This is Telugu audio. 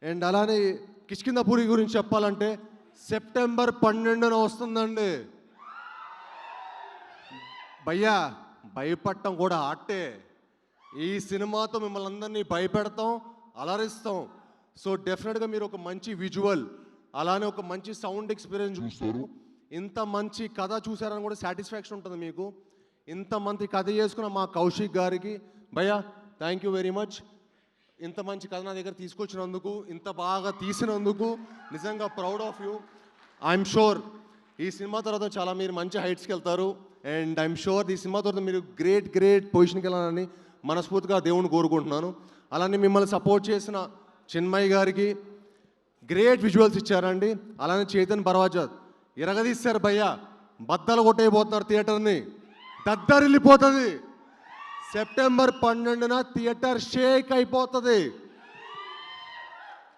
అండ్ అలానే కిష్కింధపురి గురించి చెప్పాలంటే సెప్టెంబర్ 12న వస్తుందండి. భయ్యా భయపడటం కూడా ఆటే. ఈ సినిమాతో మిమ్మల్ని అందరినీ భయపెడతాం, అలరిస్తాం. సో డెఫినెట్గా మీరు ఒక మంచి విజువల్ అలానే ఒక మంచి సౌండ్ ఎక్స్పీరియన్స్ చూస్తారు. ఇంత మంచి కథ చూసారని కూడా సాటిస్ఫాక్షన్ ఉంటుంది మీకు. ఇంత మంచి కథ చేసుకున్న మా కౌశిక్ గారికి భయ్యా థ్యాంక్ యూ వెరీ మచ్. ఇంత మంచి కథ నా దగ్గర తీసుకొచ్చినందుకు, ఇంత బాగా తీసినందుకు నిజంగా proud of you. I'm sure ఈ సినిమా తర్వాత చాలా మీరు మంచి హైట్స్కి వెళ్తారు. అండ్ ఐఎమ్ షూర్ ఈ సినిమా తర్వాత మీరు గ్రేట్ పొజిషన్కి వెళ్ళాలని మనస్ఫూర్తిగా దేవుని కోరుకుంటున్నాను. అలానే మిమ్మల్ని సపోర్ట్ చేసిన చిన్మయ్ గారికి గ్రేట్ విజువల్స్ ఇచ్చారండి. అలానే చేతన్ బర్వాజాద్ ఇరగదీశారు భయ్యా, బద్దలు కొట్టేయబోతున్నారు థియేటర్ని, దద్దరిల్లిపోతుంది. సెప్టెంబర్ 12న థియేటర్ షేక్ అయిపోతుంది.